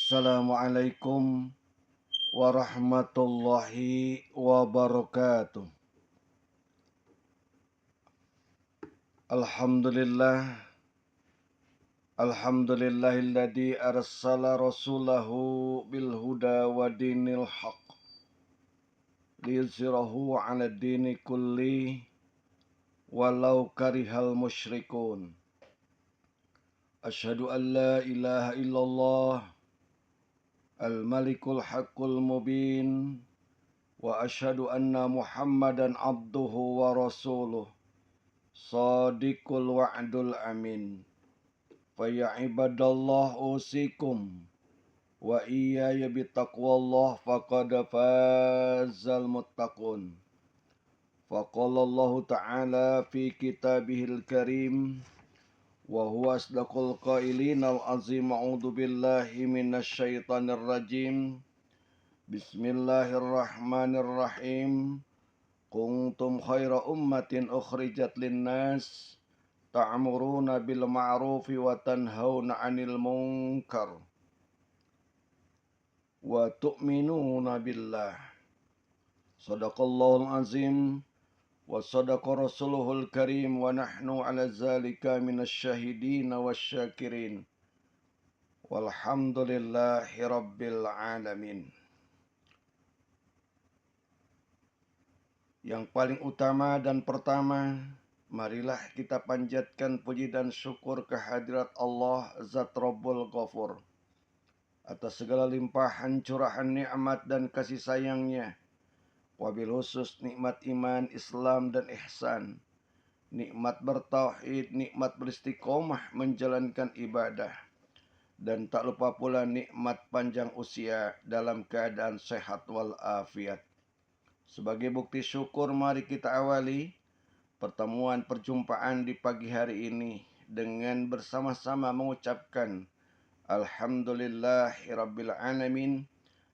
Assalamualaikum warahmatullahi wabarakatuh. Alhamdulillah, alhamdulillahilladzi arsala rasulahu bil huda wa dinil haq liyuzhirahu 'ala dini kulli walau karihal musyrikun. Asyhadu an la ilaha illallah al-malikul haqqul mubin wa asyhadu anna Muhammadan abduhu wa rasuluh Sadiqul wa'dul amin. Fa ya ibadallah usikum wa iyaya bitaqwallah faqad fazal muttaqun. Faqala Allah ta'ala fi kitabihil karim wa huwa asdaqul qailin al-azim. A'udzu billahi minasy syaithanir rajim. Bismillahirrahmanirrahim. Kuntum khaira ummatin ukhrijat linnas ta'muruna bil ma'rufi wa tanhauna 'anil munkar wa tu'minuna billah. Shadaqallahul azim wa sadaqa rasuluhul karim wa nahnu 'ala zalika minasy syahidin wasyakirin. Walhamdulillahi rabbil alamin. Yang paling utama dan pertama, marilah kita panjatkan puji dan syukur kehadirat Allah Zat Rabbul Ghafur atas segala limpahan curahan nikmat dan kasih sayangnya, wabil khusus nikmat iman, Islam dan ihsan, nikmat bertauhid, nikmat beristiqomah menjalankan ibadah, dan tak lupa pula nikmat panjang usia dalam keadaan sehat walafiat. Sebagai bukti syukur, mari kita awali pertemuan perjumpaan di pagi hari ini dengan bersama-sama mengucapkan Alhamdulillahirabbil alamin.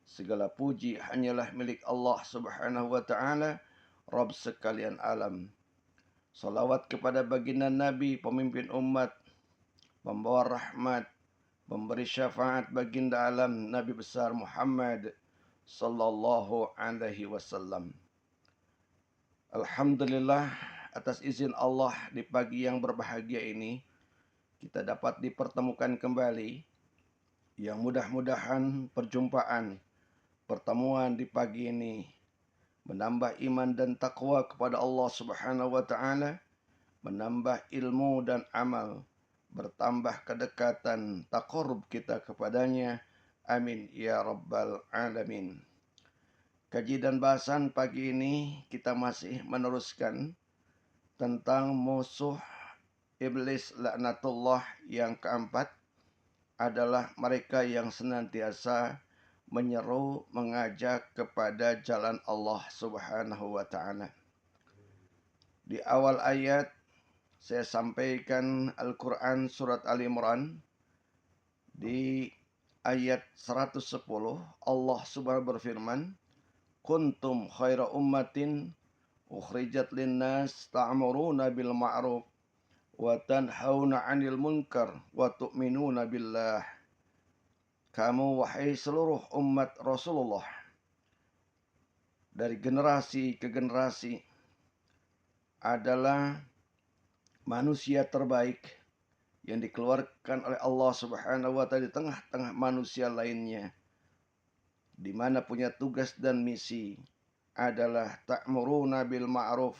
Segala puji hanyalah milik Allah Subhanahu wa taala, Rabb sekalian alam. Salawat kepada baginda Nabi, pemimpin umat, pembawa rahmat, pemberi syafaat baginda alam, Nabi besar Muhammad sallallahu alaihi wasallam. Alhamdulillah, atas izin Allah di pagi yang berbahagia ini kita dapat dipertemukan kembali, yang mudah-mudahan pertemuan di pagi ini menambah iman dan takwa kepada Allah Subhanahu wa taala, menambah ilmu dan amal, bertambah kedekatan taqarrub kita kepadanya. Amin ya rabbal alamin. Kaji dan bahasan pagi ini kita masih meneruskan tentang musuh iblis laknatullah yang keempat adalah mereka yang senantiasa menyeru, mengajak kepada jalan Allah Subhanahu wa taala. Di awal ayat saya sampaikan Al-Quran surat Ali Imran di ayat 110, Allah Subhanahu berfirman, kuntum khaira ummatin ukhrijat linnas ta'muruna bil ma'ruf wa tanhauna 'anil munkar wa tu'minuna billah. Kamu wahai seluruh umat Rasulullah, dari generasi ke generasi adalah manusia terbaik yang dikeluarkan oleh Allah Subhanahu wa taala di tengah-tengah manusia lainnya, di mana punya tugas dan misi adalah ta'muruna bil ma'ruf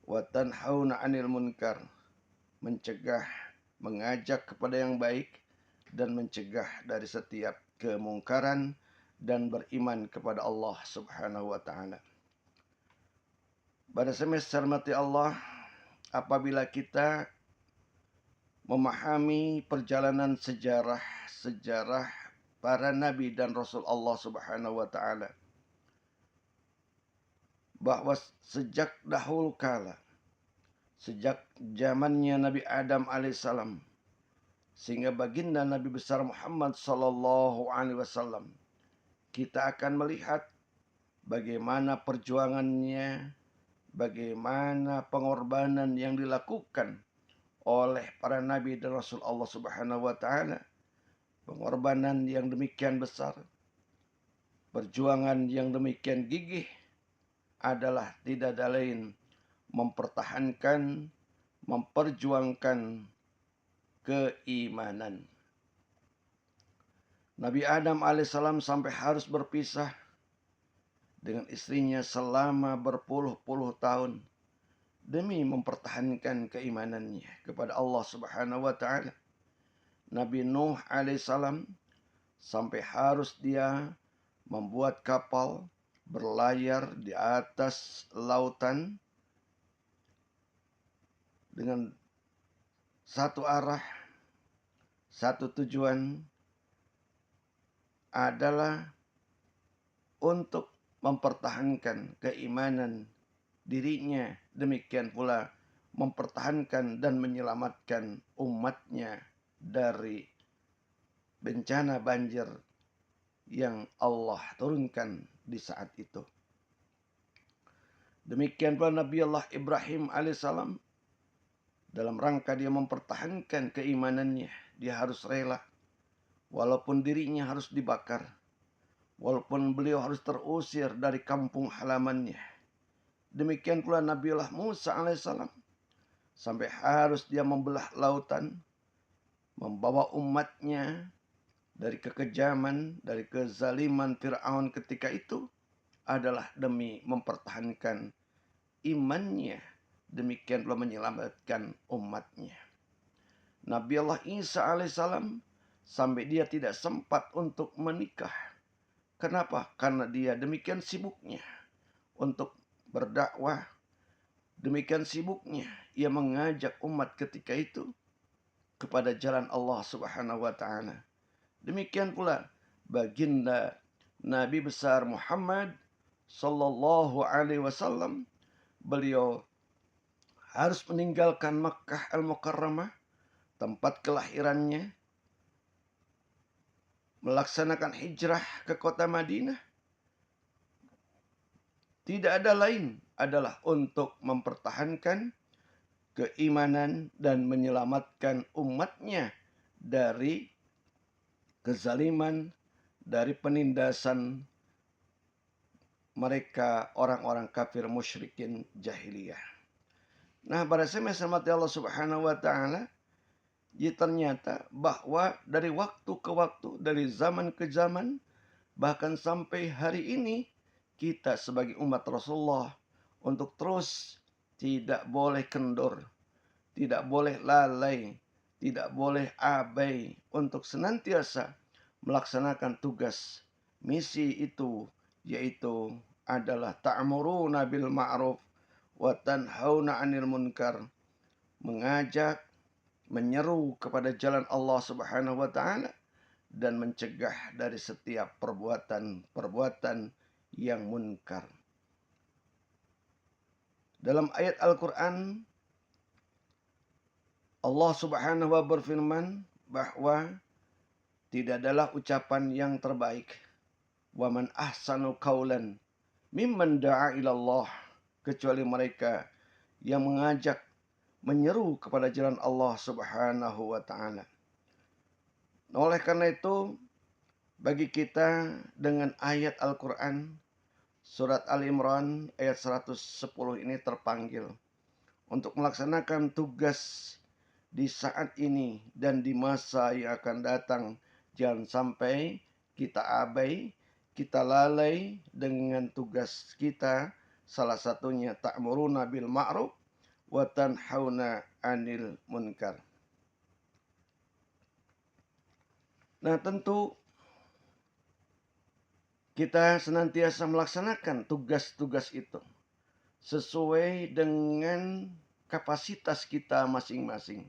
wa tanhauna 'anil munkar, mencegah, mengajak kepada yang baik dan mencegah dari setiap kemungkaran dan beriman kepada Allah Subhanahu wa taala. Pada semester mati Allah, apabila kita memahami perjalanan sejarah para nabi dan rasul Allah Subhanahu wa taala, bahwa sejak dahulu kala, sejak zamannya Nabi Adam alaihissalam sehingga baginda Nabi besar Muhammad sallallahu alaihi wasallam, kita akan melihat bagaimana perjuangannya, bagaimana pengorbanan yang dilakukan oleh para nabi dan rasul Allah Subhanahu wa taala pengorbanan yang demikian besar, perjuangan yang demikian gigih adalah tidak ada lain mempertahankan, memperjuangkan keimanan. Nabi Adam alaihissalam sampai harus berpisah dengan istrinya selama berpuluh-puluh tahun demi mempertahankan keimanannya kepada Allah Subhanahu wa taala. Nabi Nuh alaihissalam sampai harus dia membuat kapal berlayar di atas lautan dengan satu arah, satu tujuan adalah untuk mempertahankan keimanan dirinya, demikian pula mempertahankan dan menyelamatkan umatnya dari bencana banjir yang Allah turunkan di saat itu. Demikian pula Nabi Allah Ibrahim alaihissalam, dalam rangka dia mempertahankan keimanannya, dia harus rela walaupun dirinya harus dibakar, walaupun beliau harus terusir dari kampung halamannya. Demikian pula Nabiullah Musa alaihissalam, sampai harus dia membelah lautan, membawa umatnya dari kekejaman, dari kezaliman Fir'aun ketika itu adalah demi mempertahankan imannya. Demikian pula menyelamatkan umatnya. Nabi Allah Isa alaihissalam sampai dia tidak sempat untuk menikah. Kenapa? Karena dia demikian sibuknya untuk berdakwah. Demikian sibuknya ia mengajak umat ketika itu kepada jalan Allah Subhanahu wa taala. Demikian pula baginda Nabi besar Muhammad sallallahu alaihi wasallam, beliau harus meninggalkan Makkah Al-Mukarramah, tempat kelahirannya, melaksanakan hijrah ke kota Madinah. Tidak ada lain adalah untuk mempertahankan keimanan dan menyelamatkan umatnya dari kezaliman, dari penindasan mereka orang-orang kafir musyrikin jahiliyah. Nah, pada semester mati Allah Subhanahu wa taala, ternyata bahwa dari waktu ke waktu, dari zaman ke zaman, bahkan sampai hari ini, kita sebagai umat Rasulullah untuk terus tidak boleh kendor, tidak boleh lalai, tidak boleh abai untuk senantiasa melaksanakan tugas misi itu, yaitu adalah ta'muruna bil ma'ruf wa tanhauna 'anil munkar, mengajak, menyeru kepada jalan Allah Subhanahu wa taala dan mencegah dari setiap perbuatan-perbuatan yang munkar. Dalam ayat Al-Quran, Allah Subhanahu wa berfirman bahwa tidak adalah ucapan yang terbaik, wa man ahsanu qaulan mimman da'a ilallah, kecuali mereka yang mengajak, menyeru kepada jalan Allah Subhanahu wa taala. Oleh karena itu, bagi kita dengan ayat Al-Quran surat Al-Imran ayat 110 ini terpanggil untuk melaksanakan tugas di saat ini dan di masa yang akan datang. Jangan sampai kita abai, kita lalai dengan tugas kita. Salah satunya ta'muruna bil ma'ruf wa tanhauna 'anil munkar. Nah, tentu kita senantiasa melaksanakan tugas-tugas itu sesuai dengan kapasitas kita masing-masing.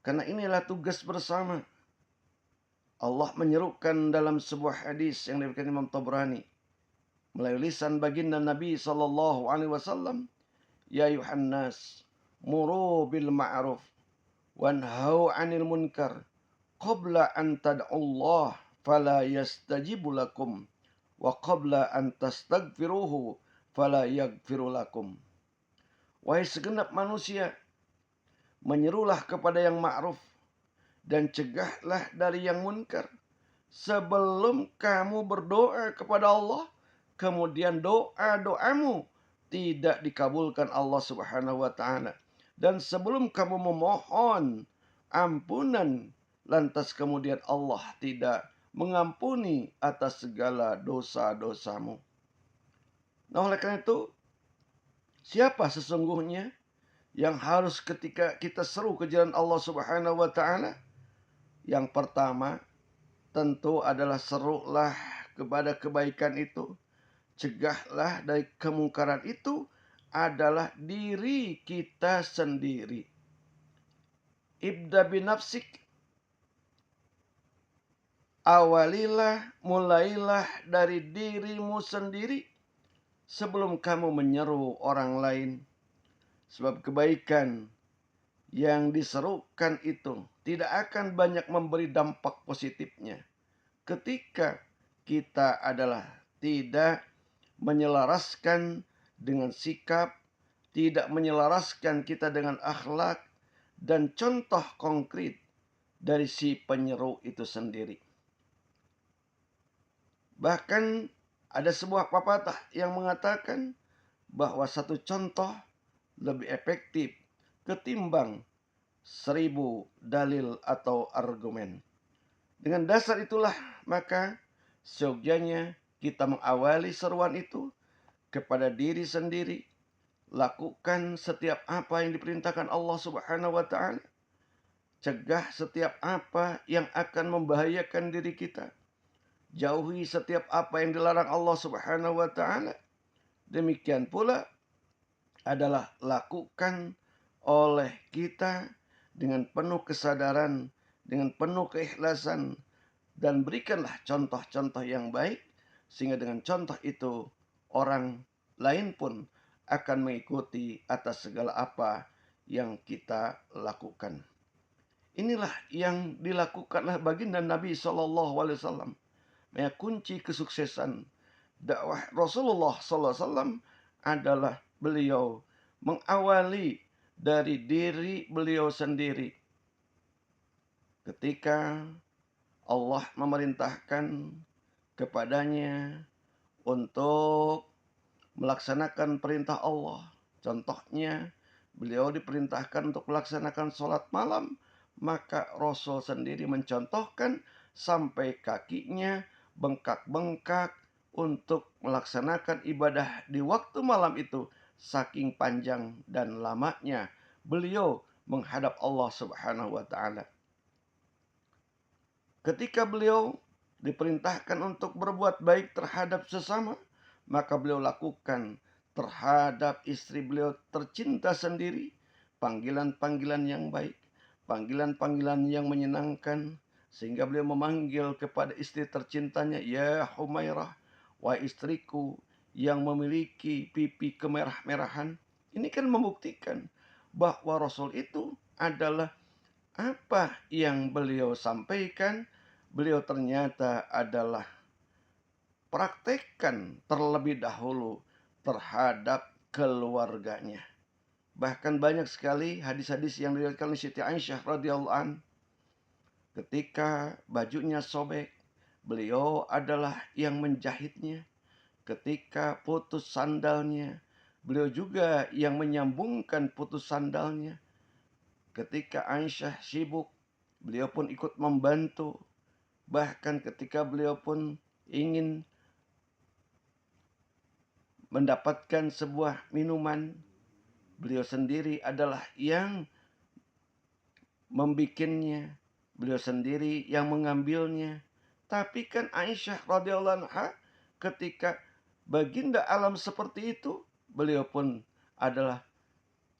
Karena inilah tugas bersama. Allah menyerukan dalam sebuah hadis yang diriwayatkan Imam Tabrani melalui lisan baginda Nabi sallallahu alaihi wasallam, ya ayuhan nas muru bil ma'ruf wanhau 'anil munkar qabla an tad'ullah fala yastajibu lakum wa qabla an tastaghfiruhu fala yaghfiru lakum. Wahai segenap manusia, menyerulah kepada yang ma'ruf dan cegahlah dari yang munkar. Sebelum kamu berdoa kepada Allah, kemudian doa-doamu tidak dikabulkan Allah Subhanahu wa taala. Dan sebelum kamu memohon ampunan, lantas kemudian Allah tidak mengampuni atas segala dosa-dosamu. Nah, oleh karena itu, siapa sesungguhnya yang harus ketika kita seru ke jalan Allah Subhanahu wa taala? Yang pertama, tentu adalah serulah kepada kebaikan itu. Cegahlah dari kemungkaran itu adalah diri kita sendiri. Ibda binafsik. Awalilah, mulailah dari dirimu sendiri sebelum kamu menyeru orang lain. Sebab kebaikan yang diserukan itu tidak akan banyak memberi dampak positifnya ketika kita adalah tidak menyelaraskan dengan sikap, tidak menyelaraskan kita dengan akhlak dan contoh konkret dari si penyeru itu sendiri. Bahkan ada sebuah pepatah yang mengatakan bahwa satu contoh lebih efektif ketimbang 1000 dalil atau argumen. Dengan dasar itulah maka seyogyanya kita mengawali seruan itu kepada diri sendiri. Lakukan setiap apa yang diperintahkan Allah Subhanahu wa taala. Cegah setiap apa yang akan membahayakan diri kita. Jauhi setiap apa yang dilarang Allah Subhanahu wa taala. Demikian pula adalah lakukan oleh kita dengan penuh kesadaran, dengan penuh keikhlasan, dan berikanlah contoh-contoh yang baik sehingga dengan contoh itu orang lain pun akan mengikuti atas segala apa yang kita lakukan. Inilah yang dilakukanlah baginda Nabi SAW. Kunci kesuksesan dakwah Rasulullah SAW adalah beliau mengawali dari diri beliau sendiri. Ketika Allah memerintahkan kepadanya untuk melaksanakan perintah Allah. Contohnya, beliau diperintahkan untuk melaksanakan sholat malam. Maka Rasul sendiri mencontohkan sampai kakinya bengkak-bengkak untuk melaksanakan ibadah di waktu malam itu. Saking panjang dan lamanya beliau menghadap Allah Subhanahu wa ta'ala. Ketika beliau diperintahkan untuk berbuat baik terhadap sesama, maka beliau lakukan terhadap istri beliau tercinta sendiri panggilan-panggilan yang baik, panggilan-panggilan yang menyenangkan, sehingga beliau memanggil kepada istri tercintanya, "Ya Humairah, wahai istriku yang memiliki pipi kemerah-merahan." Ini kan membuktikan bahwa Rasul itu adalah apa yang beliau sampaikan, beliau ternyata adalah praktekkan terlebih dahulu terhadap keluarganya. Bahkan banyak sekali hadis-hadis yang diriwayatkan oleh Siti Aisyah radhiyallahu an. Ketika bajunya sobek, beliau adalah yang menjahitnya. Ketika putus sandalnya, beliau juga yang menyambungkan putus sandalnya. Ketika Aisyah sibuk, beliau pun ikut membantu. Bahkan ketika beliau pun ingin mendapatkan sebuah minuman, beliau sendiri adalah yang membikinnya, beliau sendiri yang mengambilnya. Tapi kan Aisyah radhiyallahu anha ketika baginda alam seperti itu, beliau pun adalah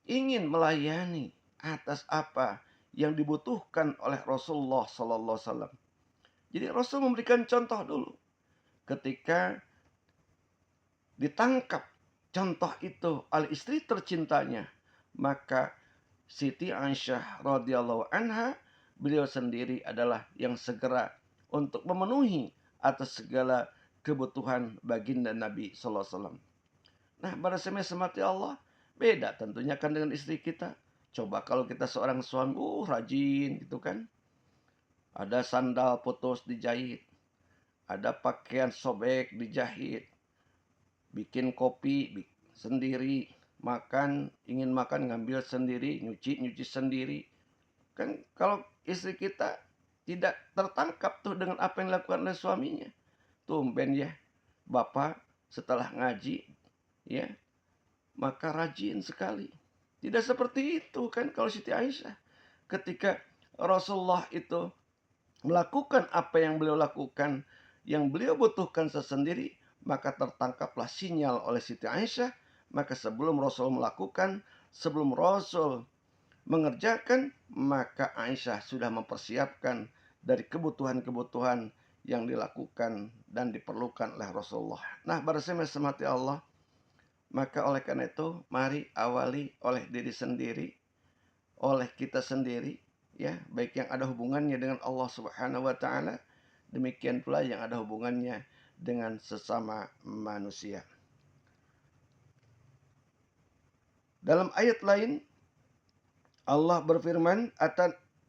ingin melayani atas apa yang dibutuhkan oleh Rasulullah sallallahu alaihi wasallam. Jadi Rasul memberikan contoh dulu. Ketika ditangkap contoh itu oleh istri tercintanya, maka Siti Aisyah radhiyallahu anha, beliau sendiri adalah yang segera untuk memenuhi atas segala kebutuhan baginda Nabi sallallahu alaihi wasallam. Nah, para semati Allah, beda tentunya kan dengan istri kita. Coba kalau kita seorang suami, rajin gitu kan. Ada sandal putus dijahit, ada pakaian sobek dijahit, bikin kopi sendiri, ingin makan ngambil sendiri, nyuci sendiri. Kan kalau istri kita tidak tertangkap tuh dengan apa yang dilakukan oleh suaminya. Tumben ya, bapak setelah ngaji, ya, maka rajin sekali. Tidak seperti itu kan kalau Siti Aisyah. Ketika Rasulullah itu melakukan apa yang beliau lakukan, yang beliau butuhkan sesendiri, maka tertangkaplah sinyal oleh Siti Aisyah. Maka sebelum Rasul melakukan, sebelum Rasul mengerjakan, maka Aisyah sudah mempersiapkan dari kebutuhan-kebutuhan yang dilakukan dan diperlukan oleh Rasulullah. Nah, bersama Allah, maka oleh karena itu, mari awali oleh diri sendiri, oleh kita sendiri, ya, baik yang ada hubungannya dengan Allah Subhanahu wa taala, demikian pula yang ada hubungannya dengan sesama manusia. Dalam ayat lain Allah berfirman,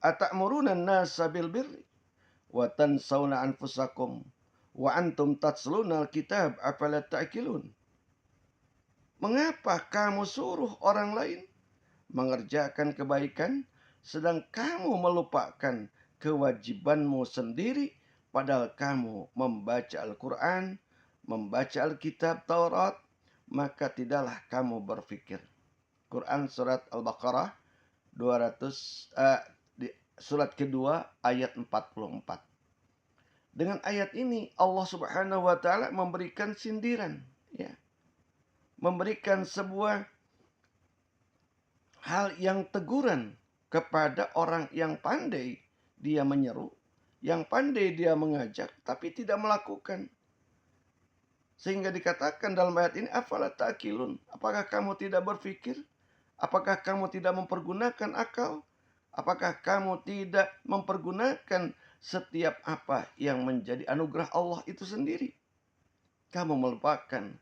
"Atamuruna an-nasa bil birri wa tansawna anfusakum wa antum tatsluna al-kitab afala ta'qilun." Mengapa kamu suruh orang lain mengerjakan kebaikan sedang kamu melupakan kewajibanmu sendiri, padahal kamu membaca Al-Quran, membaca Alkitab Taurat, maka tidaklah kamu berfikir. Quran surat Al-Baqarah 200 surat kedua ayat 44. Dengan ayat ini Allah Subhanahu wa taala memberikan sindiran, ya. Memberikan sebuah hal yang teguran kepada orang yang pandai dia menyeru, yang pandai dia mengajak tapi tidak melakukan. Sehingga dikatakan dalam ayat ini, afala ta'qilun, apakah kamu tidak berpikir? Apakah kamu tidak mempergunakan akal? Apakah kamu tidak mempergunakan setiap apa yang menjadi anugerah Allah itu sendiri? Kamu melupakan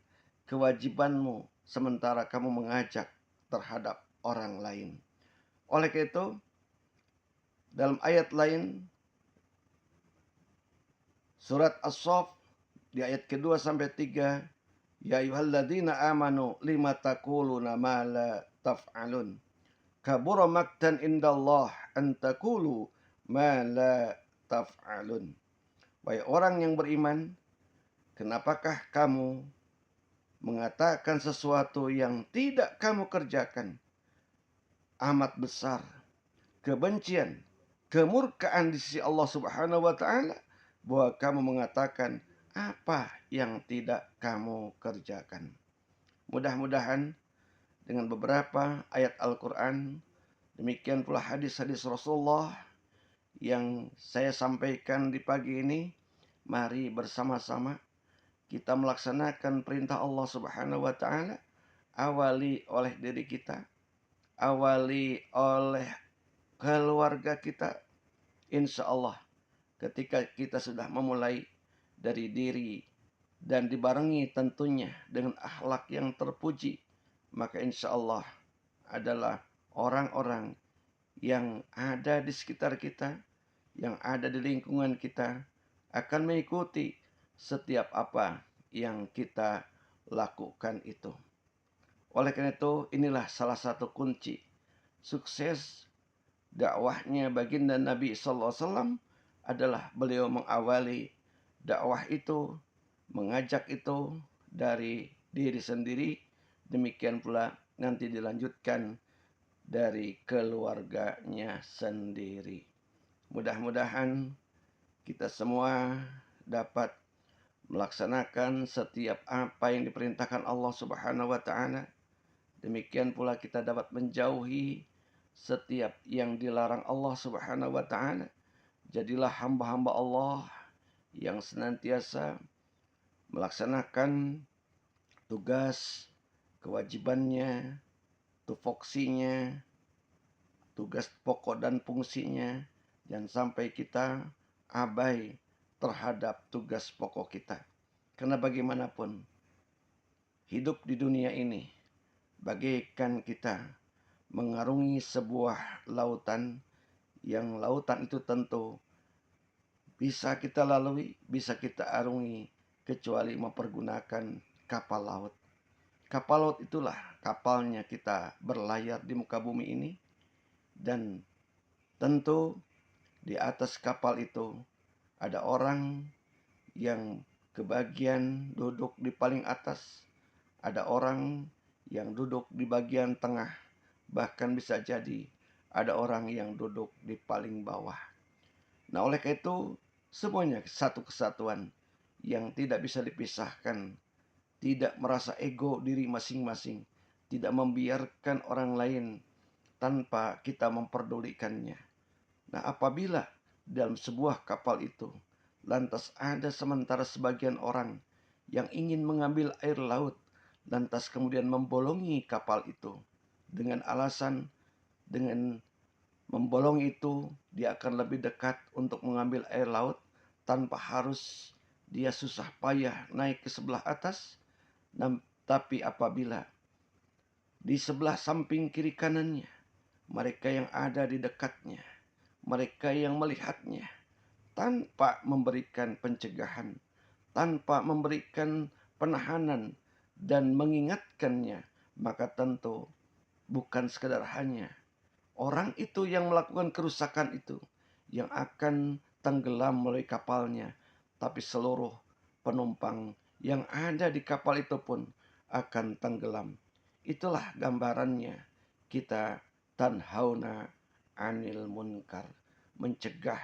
kewajibanmu sementara kamu mengajak terhadap orang lain. Oleh karena itu, dalam ayat lain, surat As-Saff di ayat kedua sampai 3, ya ayyuhalladzina amanu lima taquluna ma la taf'alun. Kabura maktan indallah an taqulu ma la taf'alun. Wahai orang yang beriman, kenapakah kamu mengatakan sesuatu yang tidak kamu kerjakan? Amat besar kebencian, kemurkaan di sisi Allah Subhanahu wa taala bahwa kamu mengatakan apa yang tidak kamu kerjakan. Mudah-mudahan dengan beberapa ayat Al-Quran, demikian pula hadis-hadis Rasulullah yang saya sampaikan di pagi ini, mari bersama-sama kita melaksanakan perintah Allah Subhanahu wa taala, awali oleh diri kita, awali oleh keluarga kita. Insya Allah ketika kita sudah memulai dari diri dan dibarengi tentunya dengan akhlak yang terpuji, maka insya Allah adalah orang-orang yang ada di sekitar kita, yang ada di lingkungan kita, akan mengikuti setiap apa yang kita lakukan itu. Oleh karena itu, inilah salah satu kunci sukses dakwahnya baginda Nabi sallallahu alaihi wasallam adalah beliau mengawali dakwah itu, mengajak itu dari diri sendiri, demikian pula nanti dilanjutkan dari keluarganya sendiri. Mudah-mudahan kita semua dapat melaksanakan setiap apa yang diperintahkan Allah Subhanahu wa taala. Demikian pula kita dapat menjauhi setiap yang dilarang Allah Subhanahu wa taala. Jadilah hamba-hamba Allah yang senantiasa melaksanakan tugas, kewajibannya, tupoksinya, tugas pokok dan fungsinya. Jangan sampai kita abai terhadap tugas pokok kita. Karena bagaimanapun, hidup di dunia ini bagaikan kita mengarungi sebuah lautan, yang lautan itu tentu bisa kita lalui, bisa kita arungi, kecuali mempergunakan kapal laut. Kapal laut itulah kapalnya kita berlayar di muka bumi ini, dan tentu di atas kapal itu ada orang yang kebagian duduk di paling atas, ada orang yang duduk di bagian tengah, bahkan bisa jadi ada orang yang duduk di paling bawah. Nah, oleh karena itu semuanya satu kesatuan yang tidak bisa dipisahkan, tidak merasa ego diri masing-masing, tidak membiarkan orang lain tanpa kita memperdulikannya. Nah, apabila dalam sebuah kapal itu lantas ada sementara sebagian orang yang ingin mengambil air laut, lantas kemudian membolongi kapal itu dengan alasan, dengan membolong itu dia akan lebih dekat untuk mengambil air laut tanpa harus dia susah payah naik ke sebelah atas. Tapi apabila di sebelah samping kiri kanannya mereka yang ada di dekatnya, mereka yang melihatnya, tanpa memberikan pencegahan, tanpa memberikan penahanan dan mengingatkannya, maka tentu bukan sekadar hanya orang itu yang melakukan kerusakan itu yang akan tenggelam melalui kapalnya, tapi seluruh penumpang yang ada di kapal itu pun akan tenggelam. Itulah gambarannya kita tanhauna anil munkar, mencegah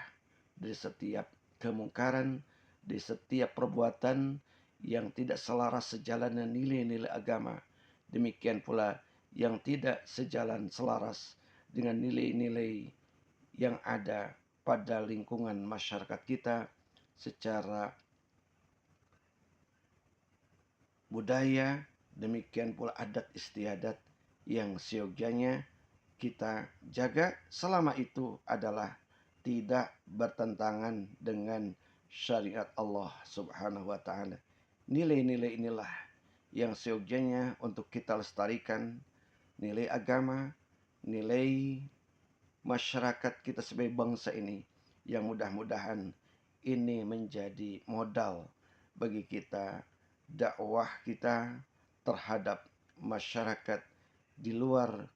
dari setiap kemungkaran, di setiap perbuatan yang tidak selaras sejalan dengan nilai-nilai agama. Demikian pula yang tidak sejalan selaras dengan nilai-nilai yang ada pada lingkungan masyarakat kita secara budaya, demikian pula adat istiadat yang seyogyanya kita jaga selama itu adalah tidak bertentangan dengan syariat Allah Subhanahu wa taala. Nilai-nilai inilah yang seyogyanya untuk kita lestarikan, nilai agama, nilai masyarakat kita sebagai bangsa ini, yang mudah-mudahan ini menjadi modal bagi kita dakwah kita terhadap masyarakat di luar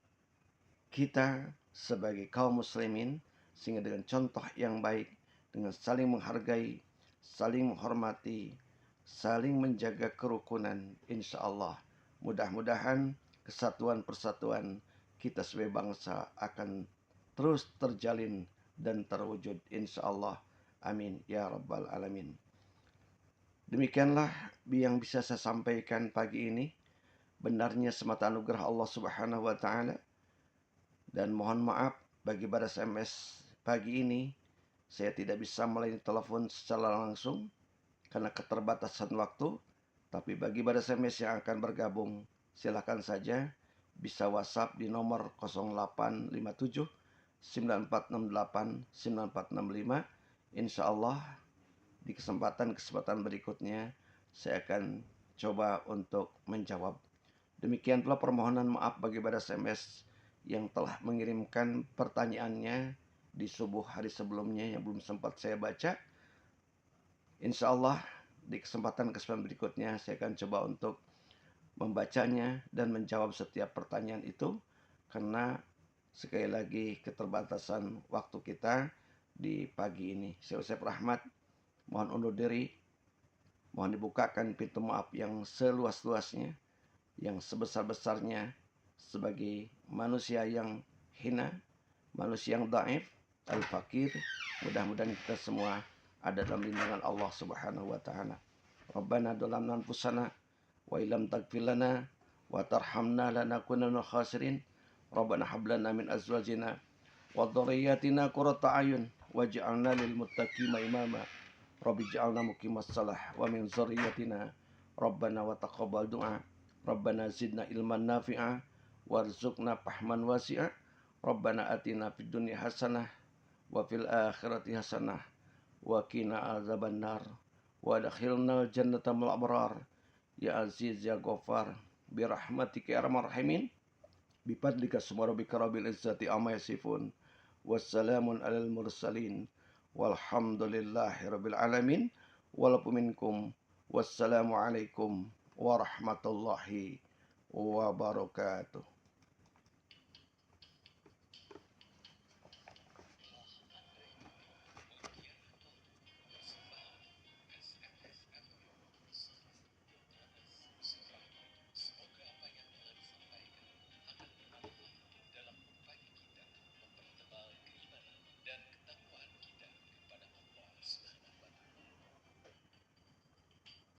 kita sebagai kaum muslimin, sehingga dengan contoh yang baik, dengan saling menghargai, saling menghormati, saling menjaga kerukunan, insya Allah mudah-mudahan kesatuan persatuan kita sebagai bangsa akan terus terjalin dan terwujud, insya Allah. Amin ya rabbal alamin. Demikianlah yang bisa saya sampaikan pagi ini. Benarnya semata anugerah Allah Subhanahu wa taala. Dan mohon maaf bagi badas SMS pagi ini saya tidak bisa melayani telepon secara langsung karena keterbatasan waktu. Tapi bagi badas SMS yang akan bergabung, silakan saja bisa WhatsApp di nomor 0857 9468 9465. Insya Allah di kesempatan berikutnya saya akan coba untuk menjawab. Demikian pula permohonan maaf bagi badas SMS yang telah mengirimkan pertanyaannya di subuh hari sebelumnya yang belum sempat saya baca. Insya Allah di kesempatan berikutnya saya akan coba untuk membacanya dan menjawab setiap pertanyaan itu, karena sekali lagi keterbatasan waktu kita di pagi ini. Saya Ucep Rahmat mohon undur diri, mohon dibukakan pintu maaf yang seluas-luasnya, yang sebesar-besarnya sebagai manusia yang hina, manusia yang dhaif, al-fakir. Mudah-mudahan kita semua ada dalam lindungan Allah Subhanahu wa taala. Rabbana dhalamna anfusana wa illam taghfir lana wa tarhamna lanakunanna minal khasirin. Rabbana hab lana min azwajina wa dhurriyyatina qurrata a'yun waj'alna lil muttaqina imama. Rabbi ij'alna muqimas shalah wa min dzurriyyatina Rabbana wa taqabbal du'a. Rabbana zidna ilman nafi'a warzuqna fahman wasi'a. Rabbana atina fid dunya hasanah wa fil akhirati hasanah wa qina azabannar wa adkhilnal jannata ma'al abrar ya aziz ya ghafar bi rahmatika ya arhamar rahimin bi fadlika subhana rabbika rabbil izzati amma yasifun wassalamun alal mursalin Walhamdulillahirabbil alamin. Walaupun minkum. Wassalamualaikum warahmatullahi wabarakatuh.